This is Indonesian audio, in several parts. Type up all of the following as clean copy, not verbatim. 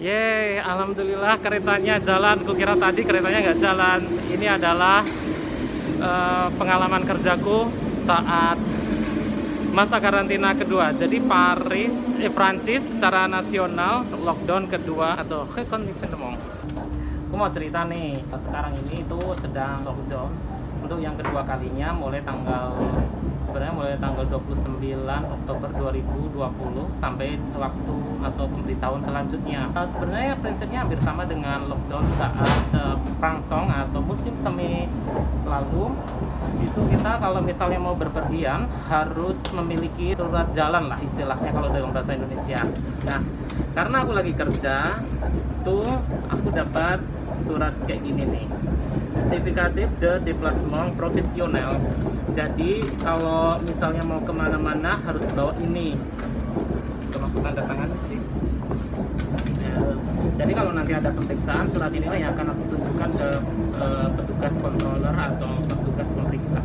Yeay, alhamdulillah keretanya jalan. Kukira tadi keretanya nggak jalan. Ini adalah pengalaman kerjaku saat masa karantina kedua. Jadi Prancis secara nasional lockdown kedua atau aku mau cerita nih, sekarang ini itu sedang lockdown untuk yang kedua kalinya mulai tanggal 29 Oktober 2020 sampai waktu atau pemberitahuan selanjutnya. Sebenarnya prinsipnya hampir sama dengan lockdown saat prangtong atau musim semi lalu. Itu kita kalau misalnya mau berpergian harus memiliki surat jalan lah istilahnya kalau dalam bahasa Indonesia. Nah, karena aku lagi kerja tuh aku dapat surat kayak gini nih, Certificatif de Déplacement Professionnel. Jadi kalau misalnya mau kemana-mana harus bawa ini, termasuk tanda tangan sih ya. Jadi kalau nanti ada pemeriksaan, surat inilah yang akan aku tunjukkan ke petugas controller atau petugas pemeriksa.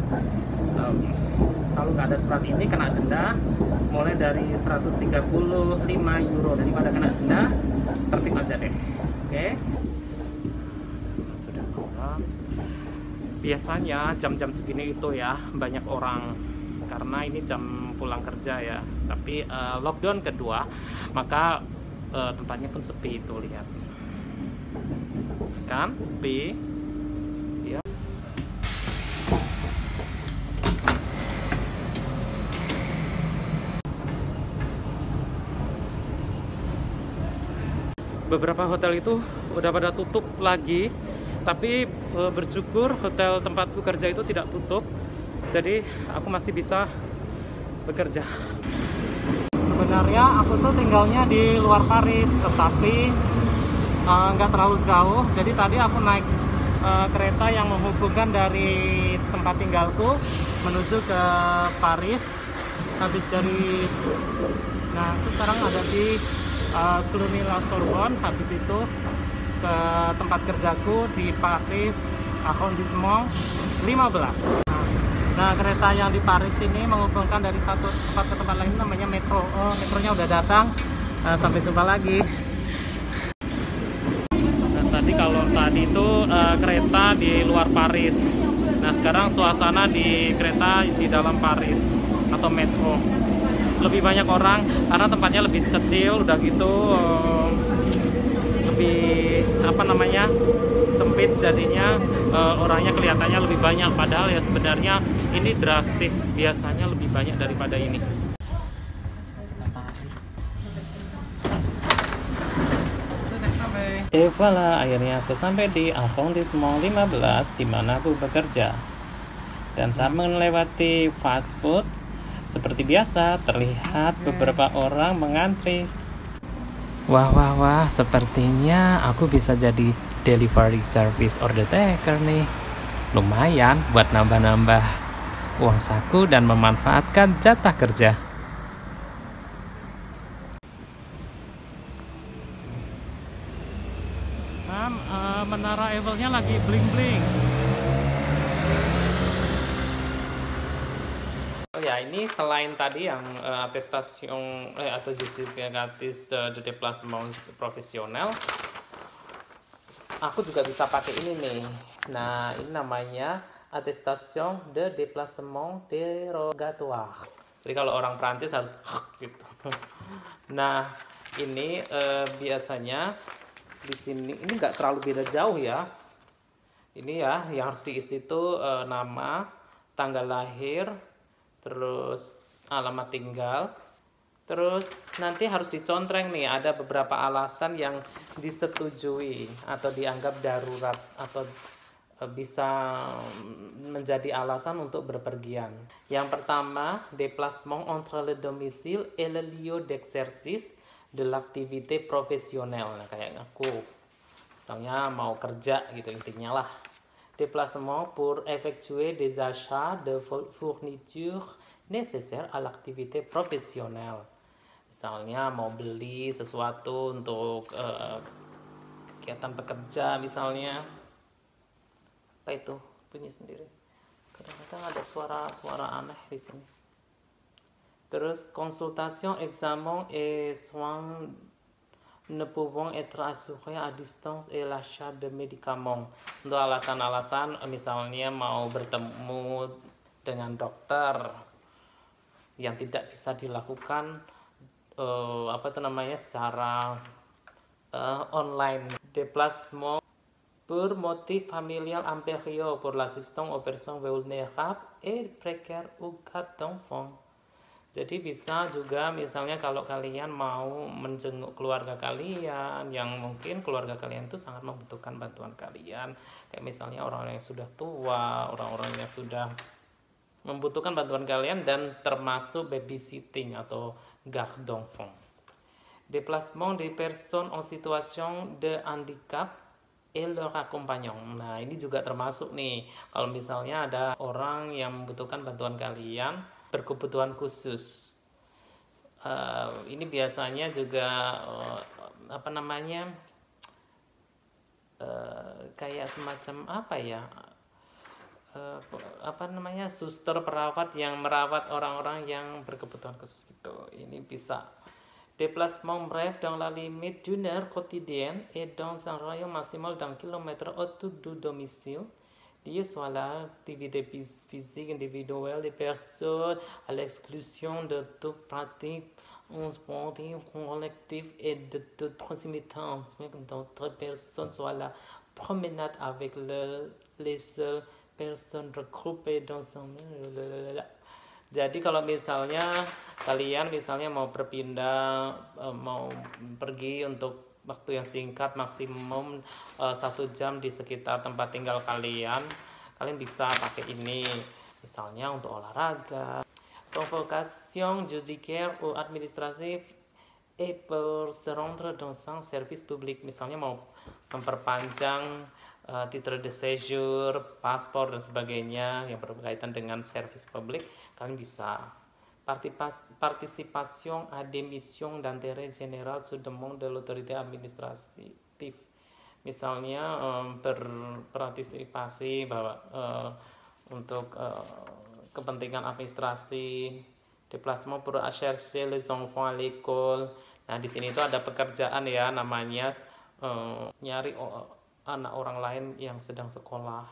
Kalau nggak ada surat ini kena denda mulai dari 135 euro. Daripada kena denda, tertib aja deh. Oke. Sudah pulang. Biasanya jam-jam segini itu ya banyak orang karena ini jam pulang kerja ya. Tapi lockdown kedua, maka tempatnya pun sepi itu, lihat kan, sepi ya. Beberapa hotel itu udah pada tutup lagi, tapi bersyukur hotel tempatku kerja itu tidak tutup, jadi aku masih bisa bekerja. Sebenarnya aku tuh tinggalnya di luar Paris, tetapi nggak terlalu jauh. Jadi tadi aku naik kereta yang menghubungkan dari tempat tinggalku menuju ke Paris. Habis dari, nah aku sekarang ada di Cluny-la-Sorbonne. Habis itu ke tempat kerjaku di Paris, arrondissement 15. Nah, kereta yang di Paris ini menghubungkan dari satu tempat ke tempat lain, namanya metro. Oh, metronya udah datang. Sampai jumpa lagi. Nah, tadi itu kereta di luar Paris. Nah, sekarang suasana di kereta di dalam Paris atau metro. Lebih banyak orang karena tempatnya lebih kecil, udah gitu lebih sempit, jadinya orangnya kelihatannya lebih banyak, padahal ya sebenarnya ini drastis, biasanya lebih banyak daripada ini. Voilà, akhirnya aku sampai di arrondissement 15 di mana aku bekerja. Dan saat melewati fast food, seperti biasa terlihat beberapa orang mengantri. Wah, sepertinya aku bisa jadi delivery service order taker nih. Lumayan buat nambah-nambah uang saku dan memanfaatkan jatah kerja. Menara Eiffelnya lagi bling-bling. Oh ya, ini selain tadi yang attestation atau justificatif de déplacement professionnel, aku juga bisa pakai ini nih. Nah, ini namanya attestation de déplacement dérogatoire. Jadi kalau orang Prancis harus gitu. Nah, ini biasanya di sini ini nggak terlalu beda jauh ya. Ini ya yang harus diisi itu nama, tanggal lahir, terus alamat tinggal, terus nanti harus dicontreng nih, ada beberapa alasan yang disetujui atau dianggap darurat atau bisa menjadi alasan untuk berpergian. Yang pertama, déplacement entre le domicile et le lieu d'exercice de l'activité professionnelle. Nah, kayak aku misalnya mau kerja gitu intinya lah. Déplacement pour effectuer des achats de fournitures nécessaires à l'activité professionnelle. Misalnya mau beli sesuatu untuk kegiatan pekerja misalnya. Apa itu? Bunyi sendiri. Kadang-kadang ada suara aneh di sini. Terus consultation, examen et soins ne pouvons être assurés à distance et l'achat de médicaments. Untuk alasan-alasan misalnya mau bertemu dengan dokter yang tidak bisa dilakukan secara online. Déplacement pour motif familial impérieux pour l'assistance aux personnes vulnérables et précaires ou garde d'enfants. Jadi bisa juga misalnya kalau kalian mau menjenguk keluarga kalian yang mungkin keluarga kalian itu sangat membutuhkan bantuan kalian, kayak misalnya orang-orang yang sudah tua, orang-orang yang sudah membutuhkan bantuan kalian, dan termasuk babysitting atau garde d'enfant. Déplacement des personnes en situation de handicap et leur accompagnant. Nah, ini juga termasuk nih kalau misalnya ada orang yang membutuhkan bantuan kalian berkebutuhan khusus. Ini biasanya juga kayak semacam suster perawat yang merawat orang-orang yang berkebutuhan khusus gitu. Ini bisa. Déplacement bref dans la limite d'une heure quotidienne et dans un rayon maximal d'un kilomètre autour du domicile, lié soit l'activité physique individuelle des personnes à l'exclusion de toute pratique sportive collective et de toute proximité avec d'autres personnes, soit la promenade avec les seules personnes regroupées dans un... Jadi kalau misalnya kalian mau berpindah, mau pergi untuk waktu yang singkat maksimum 1 jam di sekitar tempat tinggal kalian bisa pakai ini, misalnya untuk olahraga, convocation judiciaire ou administrative et pour se rendre dans un service public, misalnya mau memperpanjang titre de séjour, paspor dan sebagainya yang berkaitan dengan service publik, kalian bisa. Participation à des missions d'intérêt général sous demande de l'autorité administrative, misalnya berpartisipasi untuk kepentingan administrasi. Déplacement pour chercher les enfants à l'école. Nah, di sini itu ada pekerjaan ya, namanya nyari anak orang lain yang sedang sekolah.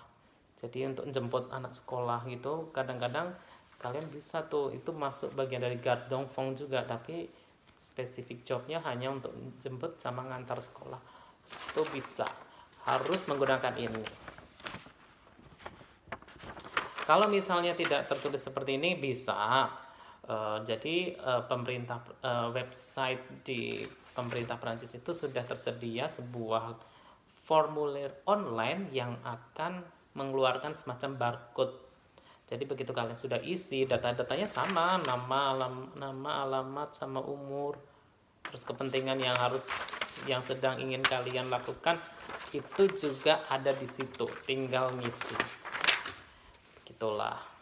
Jadi untuk jemput anak sekolah gitu, kadang-kadang kalian bisa tuh, itu masuk bagian dari garde d'enfant juga, tapi spesifik jobnya hanya untuk jemput sama ngantar sekolah. Itu bisa, harus menggunakan ini. Kalau misalnya tidak tertulis seperti ini bisa. Jadi pemerintah website di pemerintah Prancis itu sudah tersedia sebuah formulir online yang akan mengeluarkan semacam barcode. Jadi begitu kalian sudah isi, data-datanya sama, nama, alamat, sama umur, terus kepentingan yang sedang ingin kalian lakukan itu juga ada di situ, tinggal ngisi. Gitulah.